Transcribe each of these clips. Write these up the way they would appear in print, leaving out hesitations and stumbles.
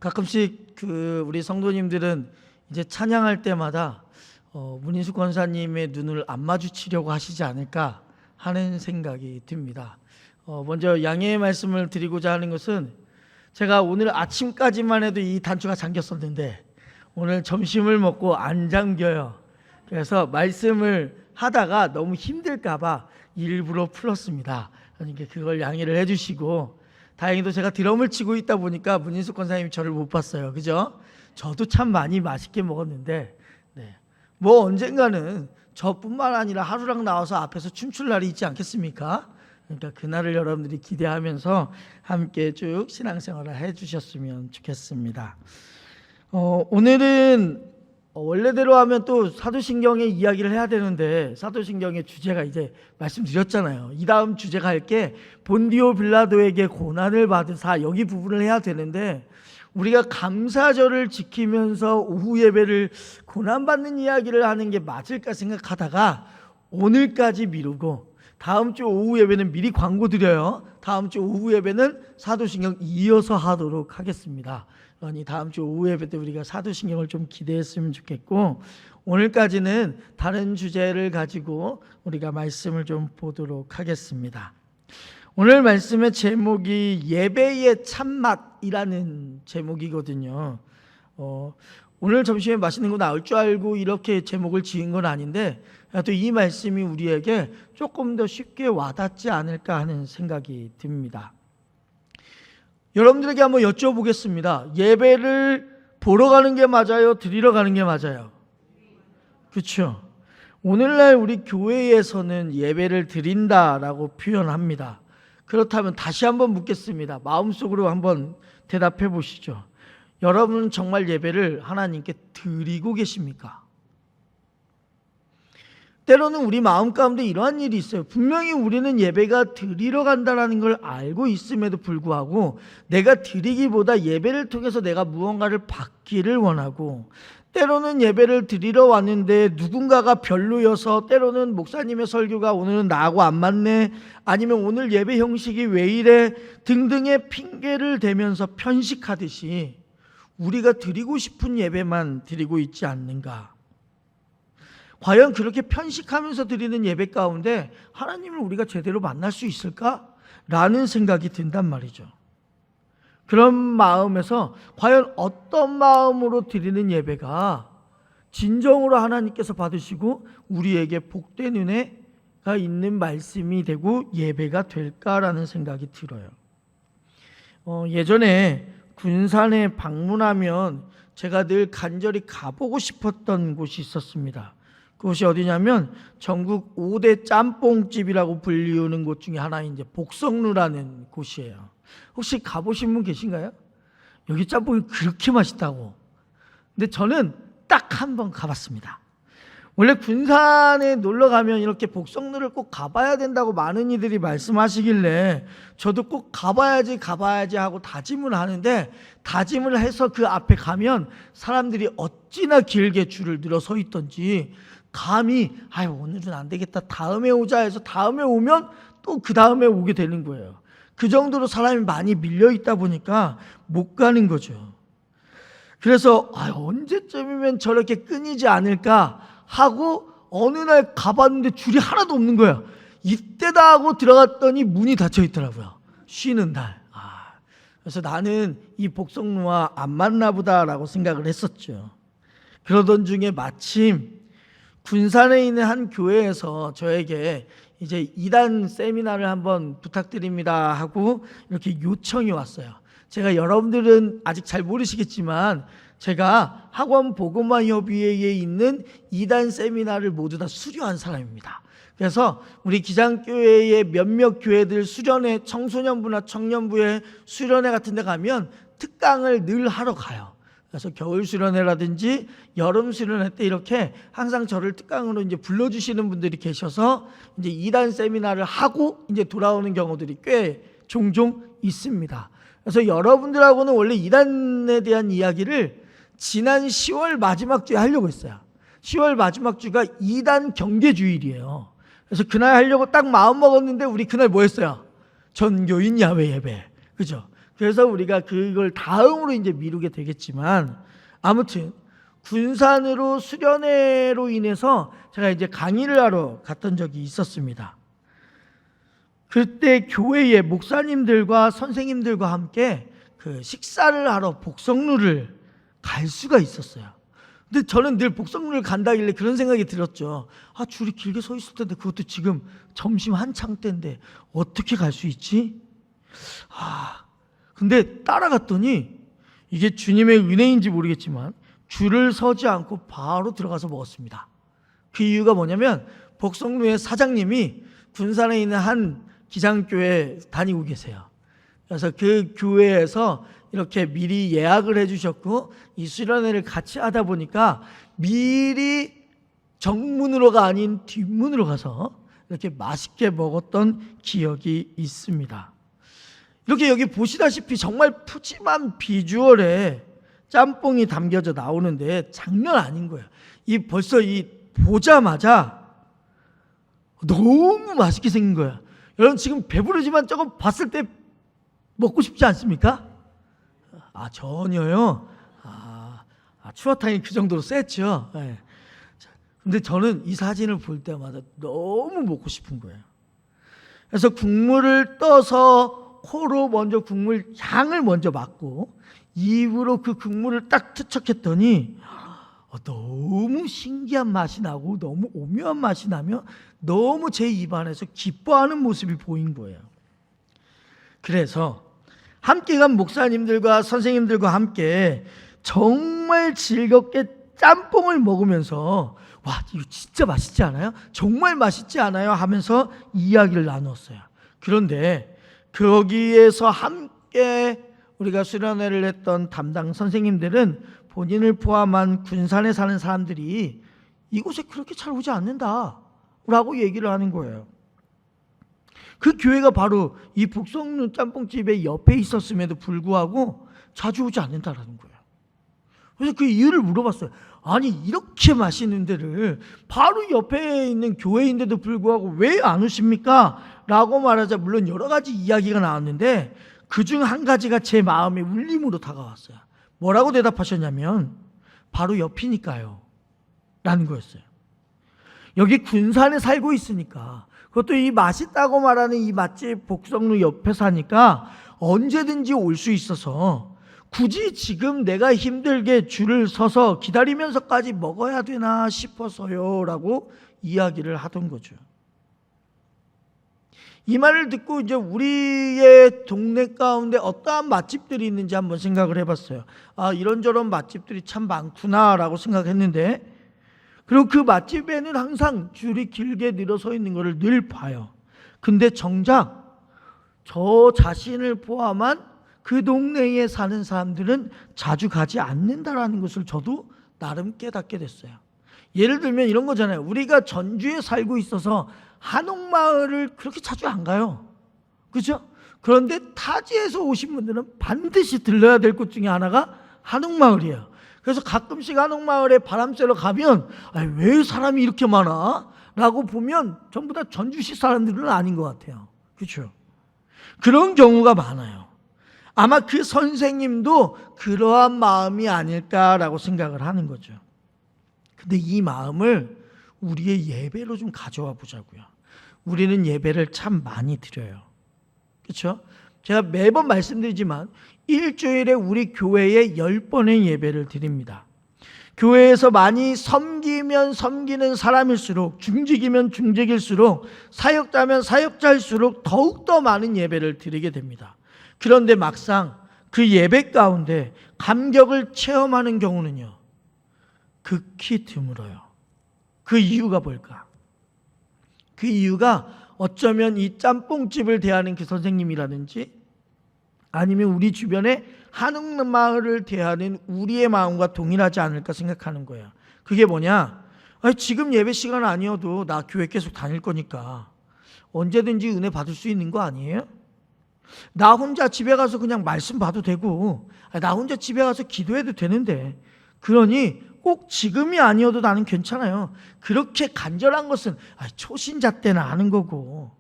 가끔씩 우리 성도님들은 이제 찬양할 때마다 문인숙 권사님의 눈을 안 마주치려고 하시지 않을까 하는 생각이 듭니다. 먼저 양해의 말씀을 드리고자 하는 것은, 제가 오늘 아침까지만 해도 이 단추가 잠겼었는데 오늘 점심을 먹고 안 잠겨요. 그래서 말씀을 하다가 너무 힘들까봐 일부러 풀었습니다. 그러니까 그걸 양해를 해주시고, 다행히도 제가 드럼을 치고 있다 보니까 문인숙 권사님이 저를 못 봤어요. 그죠? 저도 참 많이 맛있게 먹었는데, 뭐 언젠가는 저뿐만 아니라 하루랑 나와서 앞에서 춤출 날이 있지 않겠습니까? 그러니까 그날을 여러분들이 기대하면서 함께 쭉 신앙생활을 해주셨으면 좋겠습니다. 오늘은 원래대로 하면 또 사도신경의 이야기를 해야 되는데, 사도신경의 주제가 이제 말씀드렸잖아요. 이 다음 주제가 할 게 본디오 빌라도에게 고난을 받으사, 여기 부분을 해야 되는데, 우리가 감사절을 지키면서 오후 예배를 고난받는 이야기를 하는 게 맞을까 생각하다가 오늘까지 미루고, 다음 주 오후 예배는 미리 광고 드려요. 다음 주 오후 예배는 사도신경 이어서 하도록 하겠습니다. 그러니 다음 주 오후 예배 때 우리가 사도신경을 좀 기대했으면 좋겠고, 오늘까지는 다른 주제를 가지고 우리가 말씀을 좀 보도록 하겠습니다. 오늘 말씀의 제목이 예배의 참맛이라는 제목이거든요. 오늘 점심에 맛있는 거 나올 줄 알고 이렇게 제목을 지은 건 아닌데, 또 이 말씀이 우리에게 조금 더 쉽게 와닿지 않을까 하는 생각이 듭니다. 여러분들에게 한번 여쭤보겠습니다. 예배를 보러 가는 게 맞아요? 드리러 가는 게 맞아요? 그렇죠? 오늘날 우리 교회에서는 예배를 드린다라고 표현합니다. 그렇다면 다시 한번 묻겠습니다. 마음속으로 한번 대답해 보시죠. 여러분은 정말 예배를 하나님께 드리고 계십니까? 때로는 우리 마음 가운데 이러한 일이 있어요. 분명히 우리는 예배가 드리러 간다는 걸 알고 있음에도 불구하고, 내가 드리기보다 예배를 통해서 내가 무언가를 받기를 원하고, 때로는 예배를 드리러 왔는데 누군가가 별로여서, 때로는 목사님의 설교가 오늘은 나하고 안 맞네, 아니면 오늘 예배 형식이 왜 이래 등등의 핑계를 대면서 편식하듯이 우리가 드리고 싶은 예배만 드리고 있지 않는가? 과연 그렇게 편식하면서 드리는 예배 가운데 하나님을 우리가 제대로 만날 수 있을까? 라는 생각이 든단 말이죠. 그런 마음에서 과연 어떤 마음으로 드리는 예배가 진정으로 하나님께서 받으시고 우리에게 복된 은혜가 있는 말씀이 되고 예배가 될까라는 생각이 들어요. 예전에 군산에 방문하면 제가 늘 간절히 가보고 싶었던 곳이 있었습니다. 그곳이 어디냐면 전국 5대 짬뽕집이라고 불리우는 곳 중에 하나인 이제 복성루라는 곳이에요. 혹시 가보신 분 계신가요? 여기 짬뽕이 그렇게 맛있다고. 근데 저는 딱 한 번 가봤습니다. 원래 군산에 놀러 가면 이렇게 복성루를 꼭 가봐야 된다고 많은 이들이 말씀하시길래 저도 꼭 가봐야지 하고 다짐을 하는데, 다짐을 해서 그 앞에 가면 사람들이 어찌나 길게 줄을 늘어 서 있던지, 감히 오늘은 안 되겠다, 다음에 오자 해서 다음에 오면 또 그 다음에 오게 되는 거예요. 그 정도로 사람이 많이 밀려 있다 보니까 못 가는 거죠. 그래서 언제쯤이면 저렇게 끊이지 않을까 하고 어느 날 가봤는데 줄이 하나도 없는 거야. 이때다 하고 들어갔더니 문이 닫혀 있더라고요. 쉬는 날. 그래서 나는 이 복성루와 안 맞나 보다라고 생각을 했었죠. 그러던 중에 마침 군산에 있는 한 교회에서 저에게 이제 2단 세미나를 한번 부탁드립니다 하고 이렇게 요청이 왔어요. 제가, 여러분들은 아직 잘 모르시겠지만 제가 학원 복음화 협의회에 있는 2단 세미나를 모두 다 수료한 사람입니다. 그래서 우리 기장교회의 몇몇 교회들 수련회, 청소년부나 청년부의 수련회 같은 데 가면 특강을 늘 하러 가요. 그래서 겨울 수련회라든지 여름 수련회 때 이렇게 항상 저를 특강으로 이제 불러주시는 분들이 계셔서 이제 2단 세미나를 하고 이제 돌아오는 경우들이 꽤 종종 있습니다. 그래서 여러분들하고는 원래 2단에 대한 이야기를 지난 10월 마지막 주에 하려고 했어요. 10월 마지막 주가 2단 경계주일이에요. 그래서 그날 하려고 딱 마음 먹었는데, 우리 그날 뭐 했어요? 전교인 야외 예배. 그죠? 그래서 우리가 그걸 다음으로 이제 미루게 되겠지만, 아무튼 군산으로 수련회로 인해서 제가 이제 강의를 하러 갔던 적이 있었습니다. 그때 교회의 목사님들과 선생님들과 함께 그 식사를 하러 복성루를 갈 수가 있었어요. 근데 저는 늘 복성루를 간다길래 그런 생각이 들었죠. 줄이 길게 서 있을 텐데, 그것도 지금 점심 한창 때인데 어떻게 갈 수 있지? 근데 따라갔더니 이게 주님의 은혜인지 모르겠지만 줄을 서지 않고 바로 들어가서 먹었습니다. 그 이유가 뭐냐면, 복성루의 사장님이 군산에 있는 한 기장교회 다니고 계세요. 그래서 그 교회에서 이렇게 미리 예약을 해주셨고, 이 수련회를 같이 하다 보니까 미리 정문으로가 아닌 뒷문으로 가서 이렇게 맛있게 먹었던 기억이 있습니다. 이렇게 여기 보시다시피 정말 푸짐한 비주얼에 짬뽕이 담겨져 나오는데 장난 아닌 거예요. 벌써 보자마자 너무 맛있게 생긴 거야. 여러분 지금 배부르지만 저거 봤을 때 먹고 싶지 않습니까? 전혀요. 추어탕이 그 정도로 셌죠. 네. 근데 저는 이 사진을 볼 때마다 너무 먹고 싶은 거예요. 그래서 국물을 떠서 코로 먼저 국물 향을 먼저 맡고 입으로 그 국물을 딱 투척했더니 너무 신기한 맛이 나고 너무 오묘한 맛이 나며 너무 제 입안에서 기뻐하는 모습이 보인 거예요. 그래서 함께 간 목사님들과 선생님들과 함께 정말 즐겁게 짬뽕을 먹으면서 이거 진짜 맛있지 않아요? 정말 맛있지 않아요? 하면서 이야기를 나눴어요. 그런데 거기에서 함께 우리가 수련회를 했던 담당 선생님들은 본인을 포함한 군산에 사는 사람들이 이곳에 그렇게 잘 오지 않는다 라고 얘기를 하는 거예요. 그 교회가 바로 이 북성루 짬뽕집의 옆에 있었음에도 불구하고 자주 오지 않는다라는 거예요. 그래서 그 이유를 물어봤어요. 아니 이렇게 맛있는 데를 바로 옆에 있는 교회인데도 불구하고 왜 안 오십니까? 라고 말하자 물론 여러 가지 이야기가 나왔는데 그중 한 가지가 제 마음에 울림으로 다가왔어요. 뭐라고 대답하셨냐면 바로 옆이니까요 라는 거였어요. 여기 군산에 살고 있으니까, 그것도 이 맛있다고 말하는 이 맛집 복성루 옆에 사니까 언제든지 올 수 있어서 굳이 지금 내가 힘들게 줄을 서서 기다리면서까지 먹어야 되나 싶어서요 라고 이야기를 하던 거죠. 이 말을 듣고 이제 우리의 동네 가운데 어떠한 맛집들이 있는지 한번 생각을 해봤어요. 이런저런 맛집들이 참 많구나 라고 생각했는데, 그리고 그 맛집에는 항상 줄이 길게 늘어서 있는 것을 늘 봐요. 근데 정작 저 자신을 포함한 그 동네에 사는 사람들은 자주 가지 않는다라는 것을 저도 나름 깨닫게 됐어요. 예를 들면 이런 거잖아요. 우리가 전주에 살고 있어서 한옥마을을 그렇게 자주 안 가요. 그렇죠? 그런데 타지에서 오신 분들은 반드시 들러야 될 곳 중에 하나가 한옥마을이에요. 그래서 가끔씩 한옥마을에 바람 쐬러 가면 왜 사람이 이렇게 많아? 라고 보면 전부 다 전주시 사람들은 아닌 것 같아요. 그렇죠? 그런 경우가 많아요. 아마 그 선생님도 그러한 마음이 아닐까라고 생각을 하는 거죠. 근데 이 마음을 우리의 예배로 좀 가져와 보자고요. 우리는 예배를 참 많이 드려요. 그렇죠? 제가 매번 말씀드리지만 일주일에 우리 교회에 10번의 예배를 드립니다. 교회에서 많이 섬기면 섬기는 사람일수록, 중직이면 중직일수록, 사역자면 사역자일수록 더욱더 많은 예배를 드리게 됩니다. 그런데 막상 그 예배 가운데 감격을 체험하는 경우는요, 극히 드물어요. 그 이유가 뭘까? 그 이유가 어쩌면 이 짬뽕집을 대하는 그 선생님이라든지 아니면 우리 주변에 한옥마을을 대하는 우리의 마음과 동일하지 않을까 생각하는 거예요. 그게 뭐냐? 지금 예배 시간 아니어도 나 교회 계속 다닐 거니까 언제든지 은혜 받을 수 있는 거 아니에요? 나 혼자 집에 가서 그냥 말씀 봐도 되고, 나 혼자 집에 가서 기도해도 되는데, 그러니 꼭 지금이 아니어도 나는 괜찮아요. 그렇게 간절한 것은 초신자 때나 하는 거고,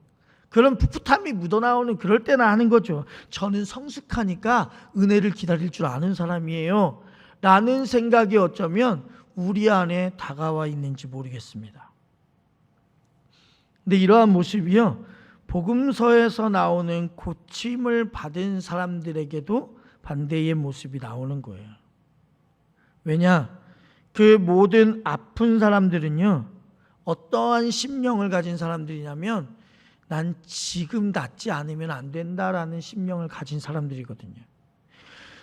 그런 풋풋함이 묻어나오는 그럴 때나 하는 거죠. 저는 성숙하니까 은혜를 기다릴 줄 아는 사람이에요 라는 생각이 어쩌면 우리 안에 다가와 있는지 모르겠습니다. 근데 이러한 모습이요, 복음서에서 나오는 고침을 받은 사람들에게도 반대의 모습이 나오는 거예요. 왜냐? 그 모든 아픈 사람들은요, 어떠한 심령을 가진 사람들이냐면 난 지금 낫지 않으면 안 된다라는 심령을 가진 사람들이거든요.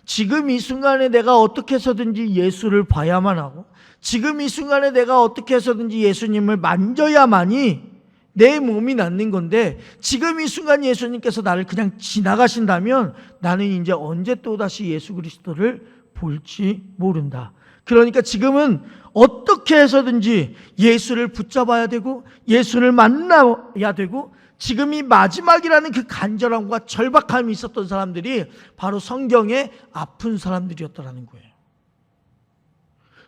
지금 이 순간에 내가 어떻게 해서든지 예수를 봐야만 하고, 지금 이 순간에 내가 어떻게 해서든지 예수님을 만져야만이 내 몸이 낫는 건데, 지금 이 순간 예수님께서 나를 그냥 지나가신다면 나는 이제 언제 또다시 예수 그리스도를 볼지 모른다. 그러니까 지금은 어떻게 해서든지 예수를 붙잡아야 되고 예수를 만나야 되고, 지금이 마지막이라는 그 간절함과 절박함이 있었던 사람들이 바로 성경의 아픈 사람들이었다는 거예요.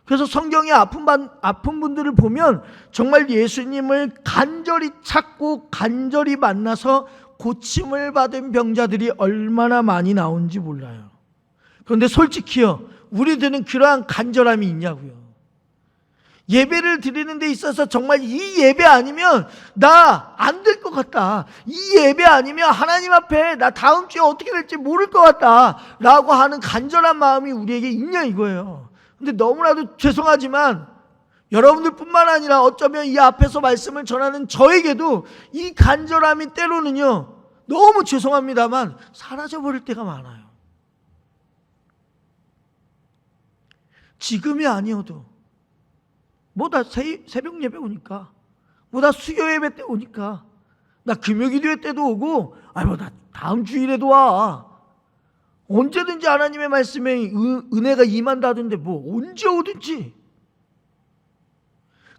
그래서 성경의 아픈 분들을 보면 정말 예수님을 간절히 찾고 간절히 만나서 고침을 받은 병자들이 얼마나 많이 나온지 몰라요. 그런데 솔직히요, 우리들은 그러한 간절함이 있냐고요. 예배를 드리는 데 있어서 정말 이 예배 아니면 나 안 될 것 같다, 이 예배 아니면 하나님 앞에 나 다음 주에 어떻게 될지 모를 것 같다 라고 하는 간절한 마음이 우리에게 있냐 이거예요. 근데 너무나도 죄송하지만 여러분들 뿐만 아니라 어쩌면 이 앞에서 말씀을 전하는 저에게도 이 간절함이 때로는요, 너무 죄송합니다만 사라져버릴 때가 많아요. 지금이 아니어도 뭐 나 새벽 예배 오니까, 뭐 나 수요 예배 때 오니까, 나 금요기도회 때도 오고, 뭐 나 다음 주일에도 와. 언제든지 하나님의 말씀에 은혜가 임한다던데 뭐 언제 오든지.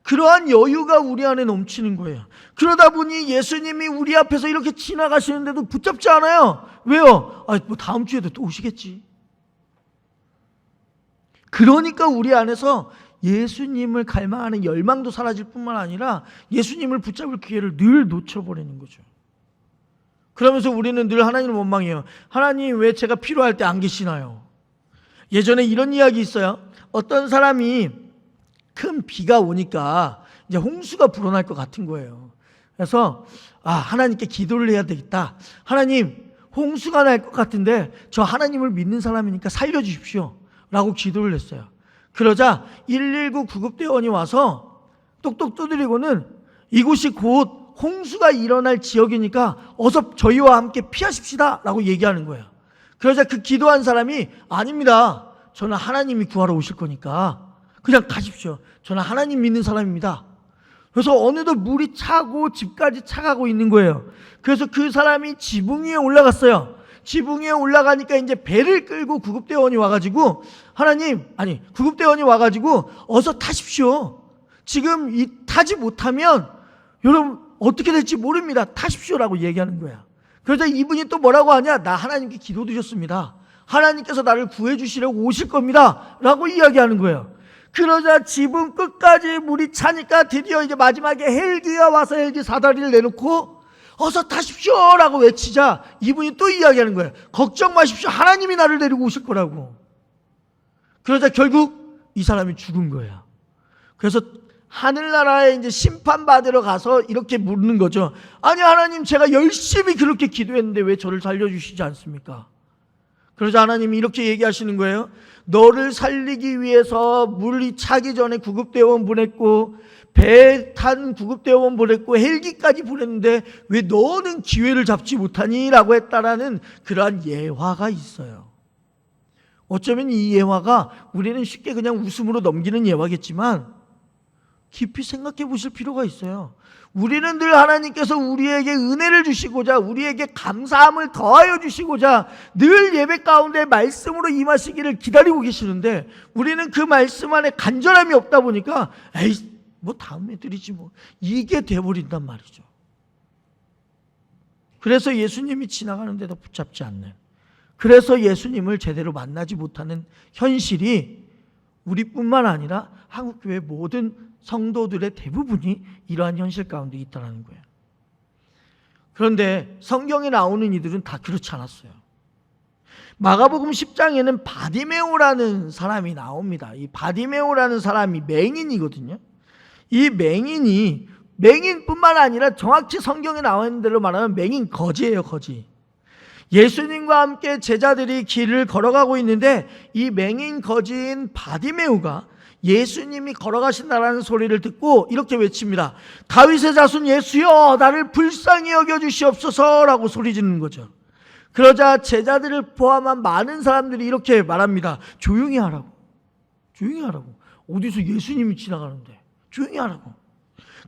그러한 여유가 우리 안에 넘치는 거예요. 그러다 보니 예수님이 우리 앞에서 이렇게 지나가시는데도 붙잡지 않아요. 왜요? 뭐 다음 주에도 또 오시겠지. 그러니까 우리 안에서 예수님을 갈망하는 열망도 사라질 뿐만 아니라 예수님을 붙잡을 기회를 늘 놓쳐버리는 거죠. 그러면서 우리는 늘 하나님을 원망해요. 하나님 왜 제가 필요할 때 안 계시나요? 예전에 이런 이야기 있어요. 어떤 사람이 큰 비가 오니까 이제 홍수가 불어날 것 같은 거예요. 그래서 하나님께 기도를 해야 되겠다. 하나님, 홍수가 날 것 같은데 저 하나님을 믿는 사람이니까 살려주십시오 라고 기도를 했어요. 그러자 119 구급대원이 와서 똑똑 두드리고는 이곳이 곧 홍수가 일어날 지역이니까 어서 저희와 함께 피하십시다 라고 얘기하는 거예요. 그러자 그 기도한 사람이 아닙니다, 저는 하나님이 구하러 오실 거니까 그냥 가십시오, 저는 하나님 믿는 사람입니다. 그래서 어느덧 물이 차고 집까지 차가고 있는 거예요. 그래서 그 사람이 지붕 위에 올라갔어요. 지붕 위에 올라가니까 이제 배를 끌고 구급대원이 와가지고 구급대원이 와가지고 어서 타십시오, 지금 타지 못하면 여러분 어떻게 될지 모릅니다, 타십시오라고 얘기하는 거야. 그러자 이분이 또 뭐라고 하냐, 나 하나님께 기도드렸습니다, 하나님께서 나를 구해주시려고 오실 겁니다 라고 이야기하는 거예요. 그러자 지붕 끝까지 물이 차니까 드디어 이제 마지막에 헬기가 와서 헬기 사다리를 내놓고 어서 타십시오 라고 외치자 이분이 또 이야기하는 거예요. 걱정 마십시오, 하나님이 나를 데리고 오실 거라고. 그러자 결국 이 사람이 죽은 거예요. 그래서 하늘나라에 이제 심판받으러 가서 이렇게 묻는 거죠. 아니 하나님, 제가 열심히 그렇게 기도했는데 왜 저를 살려주시지 않습니까? 그러자 하나님이 이렇게 얘기하시는 거예요. 너를 살리기 위해서 물이 차기 전에 구급대원 보냈고 배 탄 구급대원 보냈고 헬기까지 보냈는데 왜 너는 기회를 잡지 못하니? 라고 했다라는 그러한 예화가 있어요. 어쩌면 이 예화가 우리는 쉽게 그냥 웃음으로 넘기는 예화겠지만 깊이 생각해 보실 필요가 있어요. 우리는 늘 하나님께서 우리에게 은혜를 주시고자, 우리에게 감사함을 더하여 주시고자 늘 예배 가운데 말씀으로 임하시기를 기다리고 계시는데 우리는 그 말씀 안에 간절함이 없다 보니까 뭐 다음에 드리지 뭐, 이게 돼버린단 말이죠. 그래서 예수님이 지나가는데도 붙잡지 않는, 그래서 예수님을 제대로 만나지 못하는 현실이 우리뿐만 아니라 한국교회 모든 성도들의 대부분이 이러한 현실 가운데 있다는 거예요. 그런데 성경에 나오는 이들은 다 그렇지 않았어요. 마가복음 10장에는 바디메오라는 사람이 나옵니다. 이 바디메오라는 사람이 맹인이거든요. 이 맹인뿐만 아니라 정확히 성경에 나와 있는 대로 말하면 맹인 거지예요, 거지. 예수님과 함께 제자들이 길을 걸어가고 있는데 이 맹인 거지인 바디메오가 예수님이 걸어가신다라는 소리를 듣고 이렇게 외칩니다. 다윗의 자손 예수여, 나를 불쌍히 여겨주시옵소서 라고 소리 지르는 거죠. 그러자 제자들을 포함한 많은 사람들이 이렇게 말합니다. 조용히 하라고. 조용히 하라고. 어디서 예수님이 지나가는데 조용히 하라고.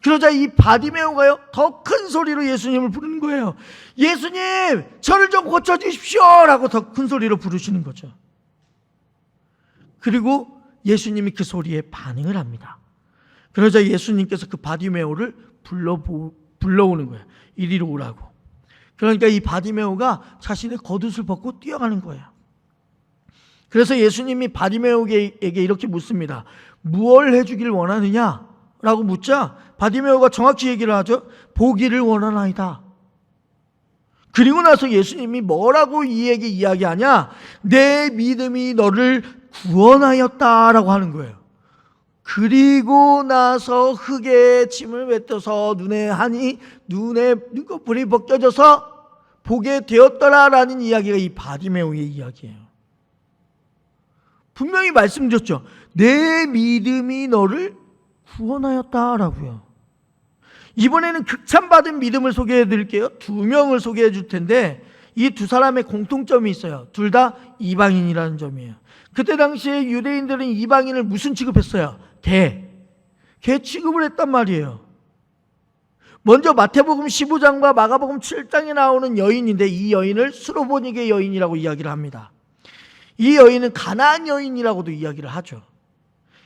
그러자 이 바디메오가요, 더 큰 소리로 예수님을 부르는 거예요. 예수님, 저를 좀 고쳐주십시오 라고 더 큰 소리로 부르시는 거죠. 그리고 예수님이 그 소리에 반응을 합니다. 그러자 예수님께서 그 바디메오를 불러오는 거예요. 이리로 오라고. 그러니까 이 바디메오가 자신의 겉옷을 벗고 뛰어가는 거예요. 그래서 예수님이 바디메오에게 이렇게 묻습니다. 무엇을 해주길 원하느냐? 라고 묻자 바디메오가 정확히 얘기를 하죠. 보기를 원하나이다. 그리고 나서 예수님이 뭐라고 이에게 이야기하냐? 내 믿음이 너를 구원하였다라고 하는 거예요. 그리고 나서 흙에 침을 뱉어서 눈에 하니 눈에 눈꺼풀이 벗겨져서 보게 되었더라라는 이야기가 이 바디메오의 이야기예요. 분명히 말씀드렸죠. 내 믿음이 너를 구원하였다라고요. 이번에는 극찬받은 믿음을 소개해 드릴게요. 2명을 소개해 줄 텐데 이 두 사람의 공통점이 있어요. 둘 다 이방인이라는 점이에요. 그때 당시에 유대인들은 이방인을 무슨 취급했어요? 개 취급을 했단 말이에요. 먼저 마태복음 15장과 마가복음 7장에 나오는 여인인데 이 여인을 수로보니게 여인이라고 이야기를 합니다. 이 여인은 가나안 여인이라고도 이야기를 하죠.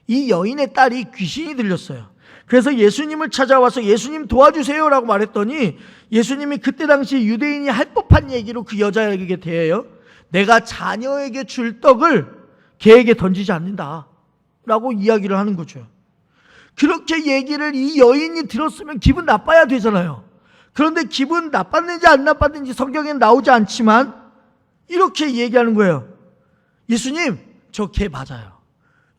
이 여인의 딸이 귀신이 들렸어요. 그래서 예수님을 찾아와서 예수님 도와주세요 라고 말했더니 예수님이 그때 당시 유대인이 할 법한 얘기로 그 여자에게 대해요. 내가 자녀에게 줄 떡을 개에게 던지지 않는다 라고 이야기를 하는 거죠. 그렇게 얘기를 이 여인이 들었으면 기분 나빠야 되잖아요. 그런데 기분 나빴는지 안 나빴는지 성경엔 나오지 않지만 이렇게 얘기하는 거예요. 예수님, 저 개 맞아요.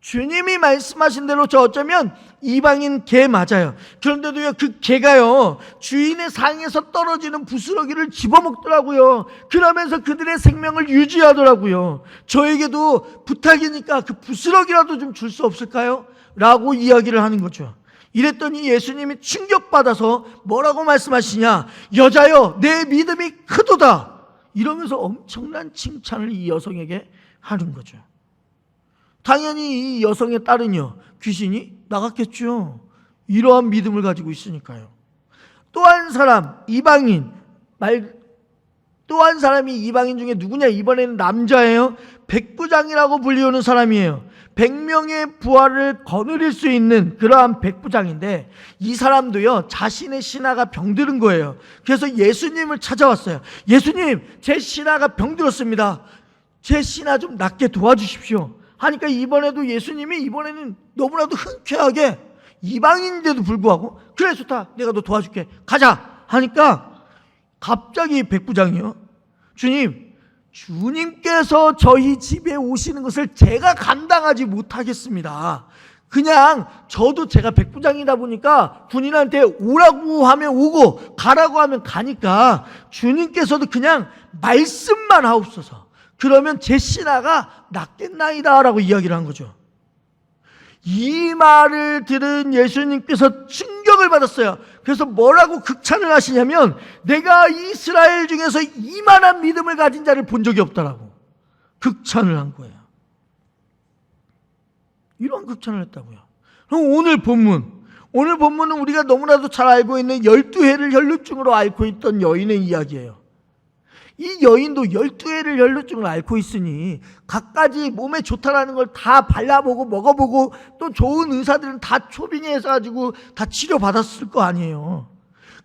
주님이 말씀하신 대로 저 어쩌면 이방인 개 맞아요. 그런데도요, 그 개가요, 주인의 상에서 떨어지는 부스러기를 집어먹더라고요. 그러면서 그들의 생명을 유지하더라고요. 저에게도 부탁이니까 그 부스러기라도 좀 줄 수 없을까요? 라고 이야기를 하는 거죠. 이랬더니 예수님이 충격받아서 뭐라고 말씀하시냐? 여자여, 내 믿음이 크도다. 이러면서 엄청난 칭찬을 이 여성에게 하는 거죠. 당연히 이 여성의 딸은요, 귀신이 나갔겠죠. 이러한 믿음을 가지고 있으니까요. 또 한 사람, 또 한 사람이 이방인 중에 누구냐? 이번에는 남자예요. 백부장이라고 불리우는 사람이에요. 100명의 부활을 거느릴 수 있는 그러한 백부장인데 이 사람도요, 자신의 신하가 병들은 거예요. 그래서 예수님을 찾아왔어요. 예수님, 제 신하가 병들었습니다. 제 신하 좀 낫게 도와주십시오. 하니까 이번에도 예수님이 이번에는 너무나도 흔쾌하게 이방인인데도 불구하고 그래 좋다, 내가 너 도와줄게, 가자 하니까 갑자기 백부장이요, 주님께서 저희 집에 오시는 것을 제가 감당하지 못하겠습니다. 그냥 저도 제가 백부장이다 보니까 군인한테 오라고 하면 오고 가라고 하면 가니까 주님께서도 그냥 말씀만 하옵소서. 그러면 제 신하가 낫겠나이다 라고 이야기를 한 거죠. 이 말을 들은 예수님께서 충격을 받았어요. 그래서 뭐라고 극찬을 하시냐면 내가 이스라엘 중에서 이만한 믿음을 가진 자를 본 적이 없다라고 극찬을 한 거예요. 이런 극찬을 했다고요. 그럼 오늘 본문은 우리가 너무나도 잘 알고 있는 12회를 혈루증으로 앓고 있던 여인의 이야기예요. 이 여인도 12회를 혈루증을 앓고 있으니 갖가지 몸에 좋다라는 걸 다 발라보고 먹어보고 또 좋은 의사들은 다 초빙해서 가지고 다 치료받았을 거 아니에요.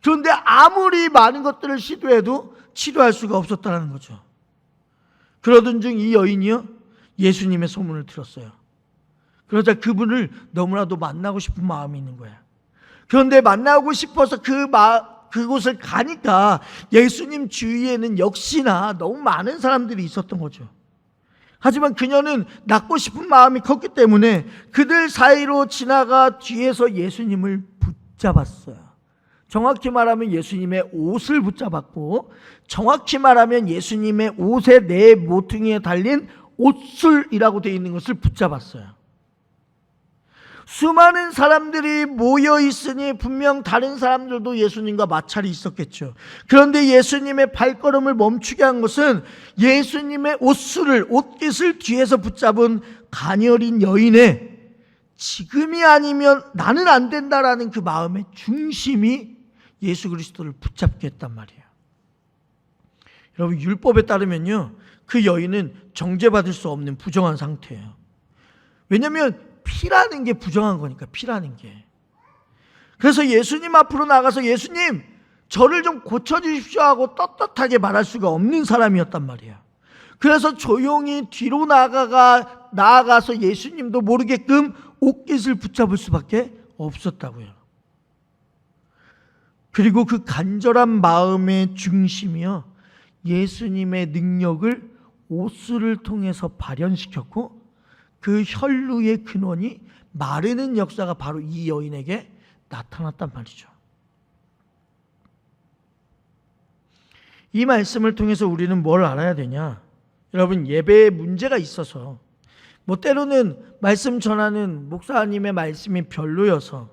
그런데 아무리 많은 것들을 시도해도 치료할 수가 없었다는 거죠. 그러던 중 이 여인이요, 예수님의 소문을 들었어요. 그러자 그분을 너무나도 만나고 싶은 마음이 있는 거예요. 그런데 만나고 싶어서 그곳을 가니까 예수님 주위에는 역시나 너무 많은 사람들이 있었던 거죠. 하지만 그녀는 낫고 싶은 마음이 컸기 때문에 그들 사이로 지나가 뒤에서 예수님을 붙잡았어요. 정확히 말하면 예수님의 옷을 붙잡았고, 정확히 말하면 예수님의 옷의 네 모퉁이에 달린 옷술이라고 되어 있는 것을 붙잡았어요. 수많은 사람들이 모여 있으니 분명 다른 사람들도 예수님과 마찰이 있었겠죠. 그런데 예수님의 발걸음을 멈추게 한 것은 예수님의 옷깃을 뒤에서 붙잡은 가녀린 여인의 지금이 아니면 나는 안 된다라는 그 마음의 중심이 예수 그리스도를 붙잡게 했단 말이에요. 여러분, 율법에 따르면요, 그 여인은 정죄받을 수 없는 부정한 상태예요. 왜냐하면 피라는 게 부정한 거니까, 피라는 게. 그래서 예수님 앞으로 나가서 예수님, 저를 좀 고쳐주십시오 하고 떳떳하게 말할 수가 없는 사람이었단 말이에요. 그래서 조용히 뒤로 나아가서 예수님도 모르게끔 옷깃을 붙잡을 수밖에 없었다고요. 그리고 그 간절한 마음의 중심이요, 예수님의 능력을 옷술을 통해서 발현시켰고, 그 혈루의 근원이 마르는 역사가 바로 이 여인에게 나타났단 말이죠. 이 말씀을 통해서 우리는 뭘 알아야 되냐? 여러분, 예배에 문제가 있어서, 때로는 말씀 전하는 목사님의 말씀이 별로여서,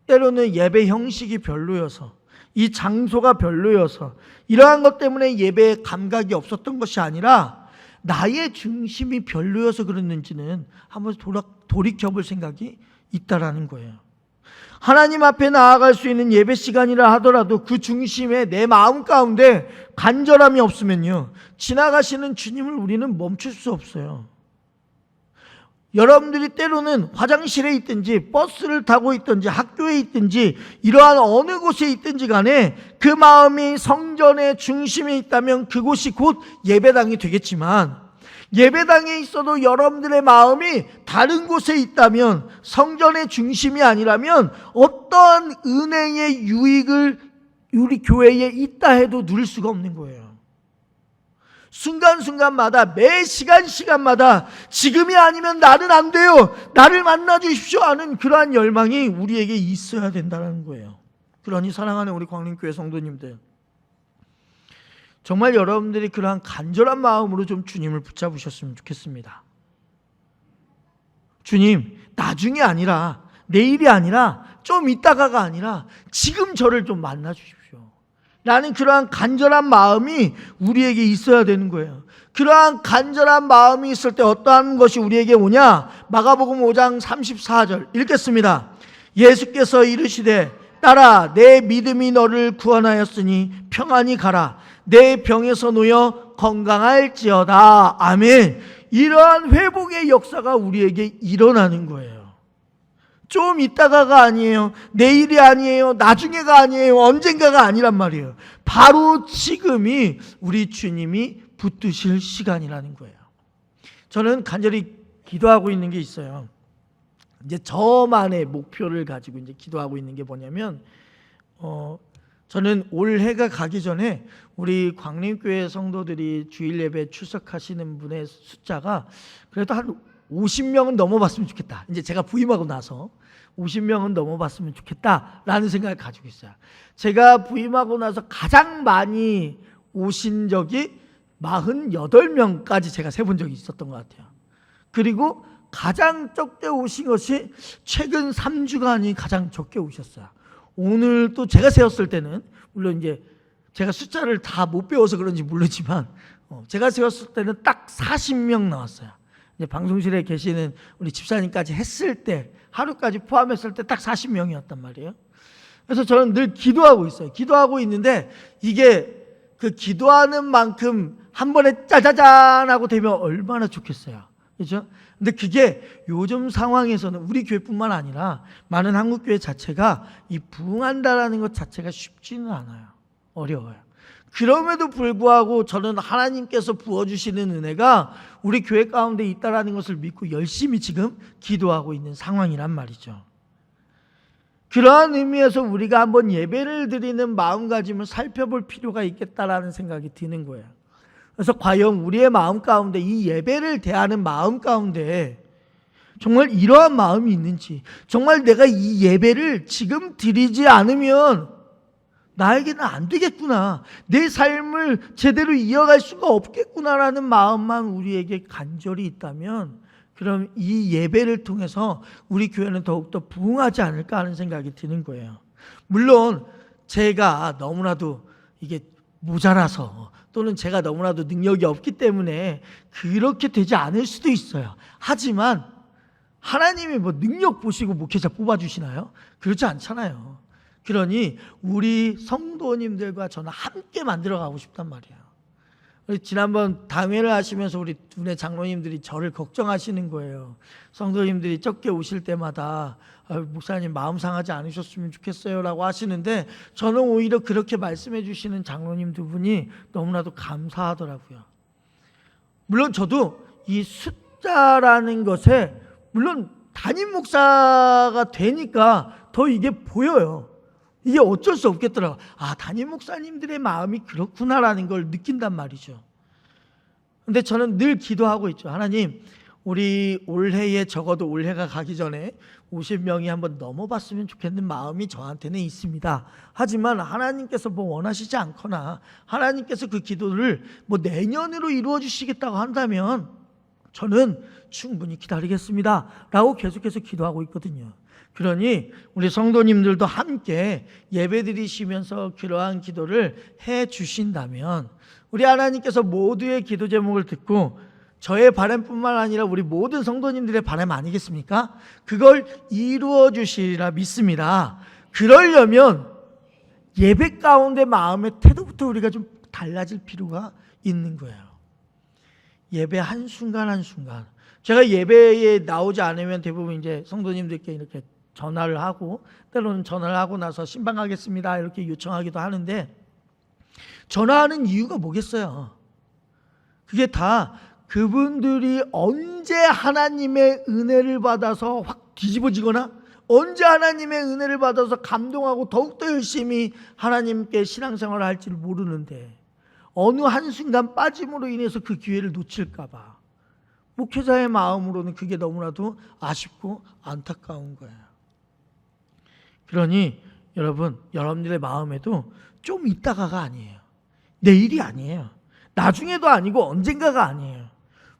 때로는 예배 형식이 별로여서, 이 장소가 별로여서, 이러한 것 때문에 예배에 감각이 없었던 것이 아니라 나의 중심이 별로여서 그랬는지는 한번 돌이켜볼 생각이 있다라는 거예요. 하나님 앞에 나아갈 수 있는 예배 시간이라 하더라도 그 중심에 내 마음 가운데 간절함이 없으면요, 지나가시는 주님을 우리는 멈출 수 없어요. 여러분들이 때로는 화장실에 있든지 버스를 타고 있든지 학교에 있든지 이러한 어느 곳에 있든지 간에 그 마음이 성전의 중심에 있다면 그곳이 곧 예배당이 되겠지만, 예배당에 있어도 여러분들의 마음이 다른 곳에 있다면, 성전의 중심이 아니라면 어떠한 은혜의 유익을 우리 교회에 있다 해도 누릴 수가 없는 거예요. 순간순간마다, 매 시간마다 지금이 아니면 나는 안 돼요, 나를 만나 주십시오 하는 그러한 열망이 우리에게 있어야 된다는 거예요. 그러니 사랑하는 우리 광림교회 성도님들, 정말 여러분들이 그러한 간절한 마음으로 좀 주님을 붙잡으셨으면 좋겠습니다. 주님, 나중에 아니라, 내일이 아니라, 좀 이따가가 아니라 지금 저를 좀 만나 주십시오 라는 그러한 간절한 마음이 우리에게 있어야 되는 거예요. 그러한 간절한 마음이 있을 때 어떠한 것이 우리에게 오냐? 마가복음 5장 34절 읽겠습니다. 예수께서 이르시되 딸아, 내 믿음이 너를 구원하였으니 평안히 가라. 내 병에서 놓여 건강할지어다. 아멘. 이러한 회복의 역사가 우리에게 일어나는 거예요. 좀 이따가가 아니에요, 내일이 아니에요, 나중에가 아니에요, 언젠가가 아니란 말이에요. 바로 지금이 우리 주님이 붙드실 시간이라는 거예요. 저는 간절히 기도하고 있는 게 있어요. 이제 저만의 목표를 가지고 이제 기도하고 있는 게 뭐냐면, 저는 올해가 가기 전에 우리 광림교회 성도들이 주일 예배 출석하시는 분의 숫자가 그래도 한 50명은 넘어봤으면 좋겠다. 이제 제가 부임하고 나서 50명은 넘어봤으면 좋겠다라는 생각을 가지고 있어요. 제가 부임하고 나서 가장 많이 오신 적이 48명까지 제가 세본 적이 있었던 것 같아요. 그리고 가장 적게 오신 것이 최근 3주간이 가장 적게 오셨어요. 오늘 또 제가 세웠을 때는, 물론 이제 제가 숫자를 다 못 배워서 그런지 모르지만 제가 세웠을 때는 딱 40명 나왔어요. 이제 방송실에 계시는 우리 집사님까지 했을 때, 하루까지 포함했을 때 딱 40명이었단 말이에요. 그래서 저는 늘 기도하고 있어요. 기도하고 있는데 이게 그 기도하는 만큼 한 번에 짜자잔 하고 되면 얼마나 좋겠어요. 그렇죠? 근데 그게 요즘 상황에서는 우리 교회뿐만 아니라 많은 한국교회 자체가 이 부흥한다라는 것 자체가 쉽지는 않아요. 어려워요. 그럼에도 불구하고 저는 하나님께서 부어주시는 은혜가 우리 교회 가운데 있다라는 것을 믿고 열심히 지금 기도하고 있는 상황이란 말이죠. 그러한 의미에서 우리가 한번 예배를 드리는 마음가짐을 살펴볼 필요가 있겠다라는 생각이 드는 거예요. 그래서 과연 우리의 마음 가운데 이 예배를 대하는 마음 가운데 정말 이러한 마음이 있는지, 정말 내가 이 예배를 지금 드리지 않으면 나에게는 안 되겠구나, 내 삶을 제대로 이어갈 수가 없겠구나라는 마음만 우리에게 간절히 있다면, 그럼 이 예배를 통해서 우리 교회는 더욱더 부흥하지 않을까 하는 생각이 드는 거예요. 물론 제가 너무나도 이게 모자라서, 또는 제가 너무나도 능력이 없기 때문에 그렇게 되지 않을 수도 있어요. 하지만 하나님이 뭐 능력 보시고 목회자 뽑아주시나요? 그렇지 않잖아요. 그러니 우리 성도님들과 저는 함께 만들어가고 싶단 말이에요. 지난번 당회를 하시면서 우리 두뇌 장로님들이 저를 걱정하시는 거예요. 성도님들이 적게 오실 때마다 목사님 마음 상하지 않으셨으면 좋겠어요 라고 하시는데, 저는 오히려 그렇게 말씀해 주시는 장로님 두 분이 너무나도 감사하더라고요. 물론 저도 이 숫자라는 것에, 물론 담임 목사가 되니까 더 이게 보여요. 이게 어쩔 수 없겠더라고요. 아, 담임 목사님들의 마음이 그렇구나라는 걸 느낀단 말이죠. 근데 저는 늘 기도하고 있죠. 하나님, 우리 올해에, 적어도 올해가 가기 전에 50명이 한번 넘어봤으면 좋겠는 마음이 저한테는 있습니다. 하지만 하나님께서 뭐 원하시지 않거나 하나님께서 그 기도를 뭐 내년으로 이루어 주시겠다고 한다면 저는 충분히 기다리겠습니다 라고 계속해서 기도하고 있거든요. 그러니 우리 성도님들도 함께 예배드리시면서 그러한 기도를 해 주신다면, 우리 하나님께서 모두의 기도 제목을 듣고 저의 바람뿐만 아니라 우리 모든 성도님들의 바람 아니겠습니까? 그걸 이루어 주시리라 믿습니다. 그러려면 예배 가운데 마음의 태도부터 우리가 좀 달라질 필요가 있는 거예요. 예배 한순간 한순간, 제가 예배에 나오지 않으면 대부분 이제 성도님들께 이렇게 전화를 하고, 때로는 전화를 하고 나서 신방하겠습니다 이렇게 요청하기도 하는데, 전화하는 이유가 뭐겠어요? 그게 다 그분들이 언제 하나님의 은혜를 받아서 확 뒤집어지거나, 언제 하나님의 은혜를 받아서 감동하고 더욱더 열심히 하나님께 신앙생활을 할지를 모르는데, 어느 한순간 빠짐으로 인해서 그 기회를 놓칠까 봐 목회자의 마음으로는 그게 너무나도 아쉽고 안타까운 거예요. 그러니 여러분, 여러분들의 마음에도 좀 있다가가 아니에요. 내일이 아니에요. 나중에도 아니고 언젠가가 아니에요.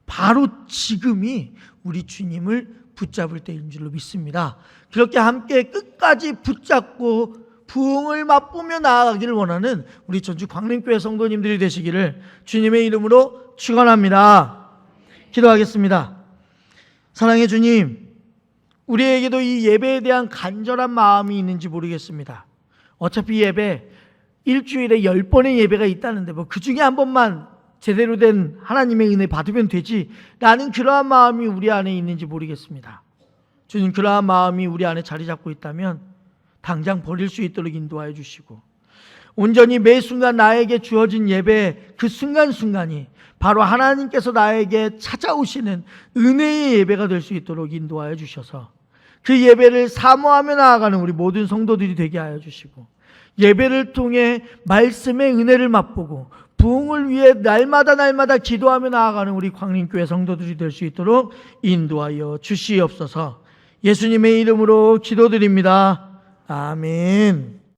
바로 지금이 우리 주님을 붙잡을 때인 줄로 믿습니다. 그렇게 함께 끝까지 붙잡고 부흥을 맛보며 나아가기를 원하는 우리 전주 광림교회 성도님들이 되시기를 주님의 이름으로 축원합니다. 기도하겠습니다. 사랑의 주님, 우리에게도 이 예배에 대한 간절한 마음이 있는지 모르겠습니다. 어차피 예배 일주일에 10번의 예배가 있다는데 뭐 그 중에 한 번만 제대로 된 하나님의 은혜 받으면 되지, 라는 그러한 마음이 우리 안에 있는지 모르겠습니다. 주님, 그러한 마음이 우리 안에 자리 잡고 있다면 당장 버릴 수 있도록 인도하여 주시고, 온전히 매 순간 나에게 주어진 예배 그 순간순간이 바로 하나님께서 나에게 찾아오시는 은혜의 예배가 될 수 있도록 인도하여 주셔서 그 예배를 사모하며 나아가는 우리 모든 성도들이 되게 하여 주시고, 예배를 통해 말씀의 은혜를 맛보고 부흥을 위해 날마다 기도하며 나아가는 우리 광림교회 성도들이 될 수 있도록 인도하여 주시옵소서. 예수님의 이름으로 기도드립니다. 아멘.